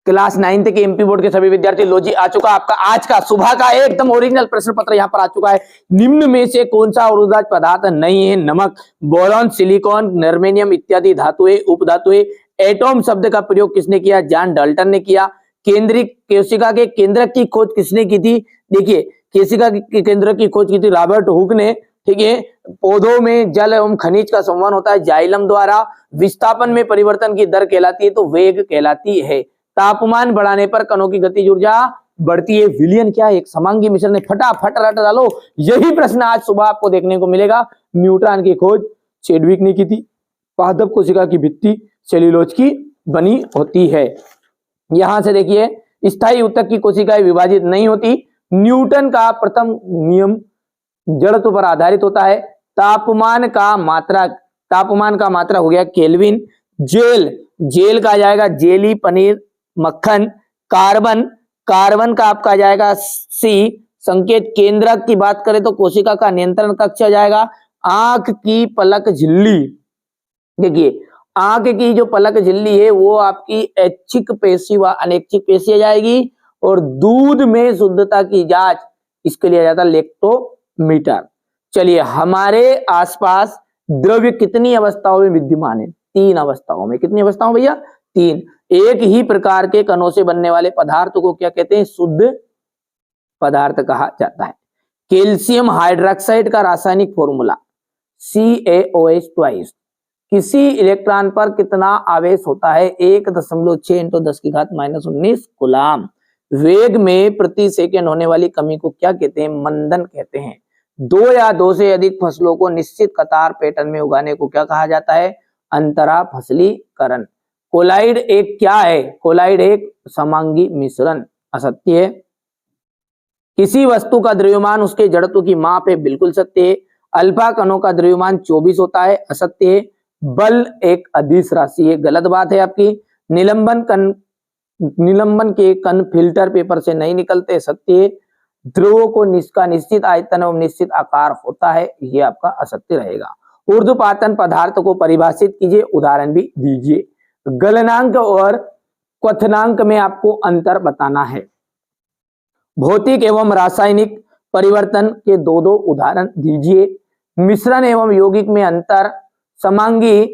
Class 9th के MP board के सभी विद्यार्थी लो जी आ चुका आपका आज का सुबह का एकदम ओरिजिनल प्रश्न पत्र यहाँ पर आ चुका है। निम्न में से कौन सा ऊर्जा पदार्थ नहीं है? नमक, बोरॉन, सिलिकॉन, जर्मेनियम इत्यादि धातुएं, उपधातुएं। एटॉम शब्द का प्रयोग किसने किया? जॉन डाल्टन ने किया। केंद्रिक कोशिका के केंद्रक की खोज किसने की थी? देखिए कोशिका के केंद्रक की खोज की थी रॉबर्ट हुक ने। ठीक है। पौधों में जल एवं खनिज का संवहन होता है जाइलम द्वारा। विस्थापन में परिवर्तन की दर कहलाती है तो वेग कहलाती है। तापमान बढ़ाने पर कणों की गतिज ऊर्जा बढ़ती है। विलियन क्या है? एक समांगी मिश्रण है। फटाफट रट डालो, यही प्रश्न आज सुबह आपको देखने को मिलेगा। न्यूट्रॉन की खोज चेडविक ने की थी। पादप कोशिका की भित्ति सेल्यूलोज की बनी होती है। यहां से देखिए स्थायी ऊतक की कोशिकाएं विभाजित नहीं होती। न्यूटन का प्रथम नियम जड़त्व पर आधारित होता है। तापमान का मात्रा हो गया केल्विन। जेल का आ जाएगा जेली, पनीर, मक्खन। कार्बन का आपका आ जाएगा सी। संकेत केंद्रक की बात करें तो कोशिका का नियंत्रण कक्ष आ जाएगा। आंख की पलक झिल्ली, देखिए आंख की जो पलक झिल्ली है वो आपकी ऐच्छिक पेशी व अनैच्छिक पेशी आ जाएगी। और दूध में शुद्धता की जांच इसके लिए आ जाता है लेक्टोमीटर। चलिए हमारे आसपास द्रव्य कितनी अवस्थाओं में विद्यमान है? 3 अवस्थाओं में। कितनी अवस्थाओं भैया? 3। एक ही प्रकार के कणों से बनने वाले पदार्थ को क्या कहते हैं? शुद्ध पदार्थ कहा जाता है। कैल्शियम हाइड्रोक्साइड का रासायनिक फॉर्मूला CaOH ट्वाइस। किसी इलेक्ट्रॉन पर कितना आवेश होता है? 1.6 × 10⁻⁻19 कूलाम। वेग में प्रति सेकंड होने वाली कमी को क्या कहते हैं? मंदन कहते हैं। 2 या 2 से अधिक फसलों को निश्चित कतार पैटर्न में उगाने को क्या कहा जाता है? अंतरा फसलीकरण। कोलाइड एक क्या है? कोलाइड एक समांगी मिश्रण। असत्य है। किसी वस्तु का द्रव्यमान उसके जड़त्व की माप है। बिल्कुल सत्य है। अल्फा कणों का द्रव्यमान 24 होता है। असत्य है। बल एक अदिश राशि है। गलत बात है आपकी। निलंबन के कण फिल्टर पेपर से नहीं निकलते। सत्य है। ध्रुवों को निश्चित आयतन एवं निश्चित आकार होता है। ये आपका असत्य रहेगा। ऊर्ध्वपातन पदार्थ को परिभाषित कीजिए, उदाहरण भी दीजिए। गलनांक और क्वथनांक में आपको अंतर बताना है। भौतिक एवं रासायनिक परिवर्तन के 2 उदाहरण दीजिए। मिश्रण एवं यौगिक में अंतर। समांगी,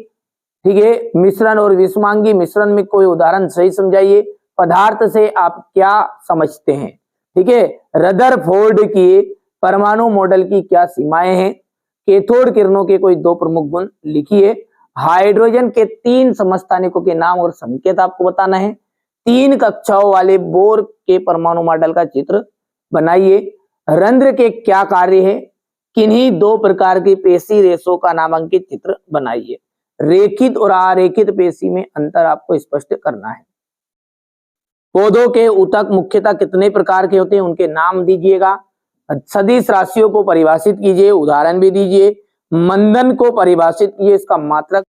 ठीक है, मिश्रण और विषमांगी मिश्रण में कोई उदाहरण सही समझाइए। पदार्थ से आप क्या समझते हैं? ठीक है। रदरफोर्ड की परमाणु मॉडल की क्या सीमाएं हैं? कैथोड किरणों के कोई 2 प्रमुख गुण लिखिए। हाइड्रोजन के 3 समस्थानिकों के नाम और संकेत आपको बताना है। 3 कक्षाओं वाले बोर के परमाणु मॉडल का चित्र बनाइए। रंध्र के क्या कार्य है? किन्हीं 2 प्रकार की पेशी रेशों का नामांकित चित्र बनाइए। रेखित और अरेखित पेशी में अंतर आपको स्पष्ट करना है। पौधों के ऊतक मुख्यतः कितने प्रकार के होते हैं? उनके नाम दीजिएगा। सदिश राशियों को परिभाषित कीजिए, उदाहरण भी दीजिए। मंदन को परिभाषित कीजिए, इसका मात्रक,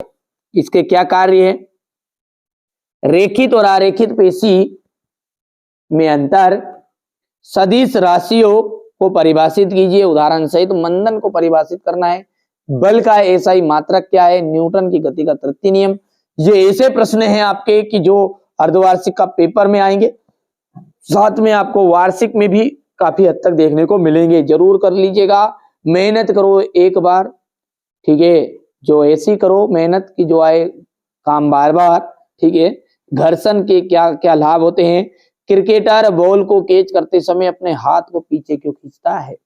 इसके क्या कार्य है? रेखित और अरेखित पेशी में अंतर। सदिश राशियों को परिभाषित कीजिए, उदाहरण सहित। मंदन को परिभाषित करना है। बल का एसआई मात्रक क्या है? न्यूटन की गति का तृतीय नियम। ये ऐसे प्रश्न हैं आपके कि जो अर्धवार्षिक का पेपर में आएंगे, साथ में आपको वार्षिक में भी काफी हद तक देखने को मिलेंगे। जरूर कर लीजिएगा, मेहनत करो एक बार, ठीक है। जो ऐसी करो मेहनत की जो आए काम बार बार, ठीक है। घर्षण के क्या क्या लाभ होते हैं? क्रिकेटर बॉल को कैच करते समय अपने हाथ को पीछे क्यों खींचता है?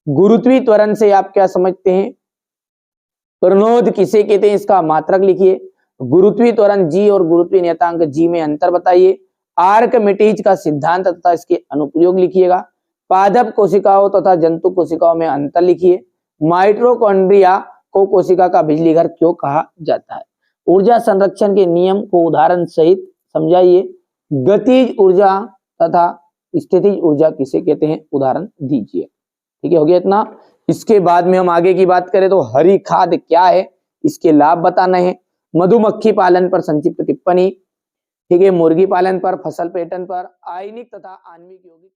गुरुत्वीय त्वरण से आप क्या समझते हैं? प्रणोद किसे कहते हैं? इसका मात्रक लिखिए। गुरुत्वीय त्वरण जी और गुरुत्वीय नियतांक जी में अंतर बताइए। आर्कमिटीज का सिद्धांत तथा इसके अनुप्रयोग लिखिएगा। पादप कोशिकाओं तथा जंतु कोशिकाओं में अंतर लिखिए। माइटोकॉन्ड्रिया को कोशिका का बिजली घर क्यों कहा जाता है? ऊर्जा संरक्षण के नियम को उदाहरण सहित समझाइए। गतिज ऊर्जा तथा स्थितिज ऊर्जा किसे कहते हैं? उदाहरण दीजिए। ठीक है, हो गया इतना। इसके बाद में हम आगे की बात करें तो हरी खाद क्या है, इसके लाभ बताना है। मधुमक्खी पालन पर संक्षिप्त टिप्पणी, ठीक है। मुर्गी पालन पर, फसल पैटर्न पर, आयनिक तथा आणविक यौगिक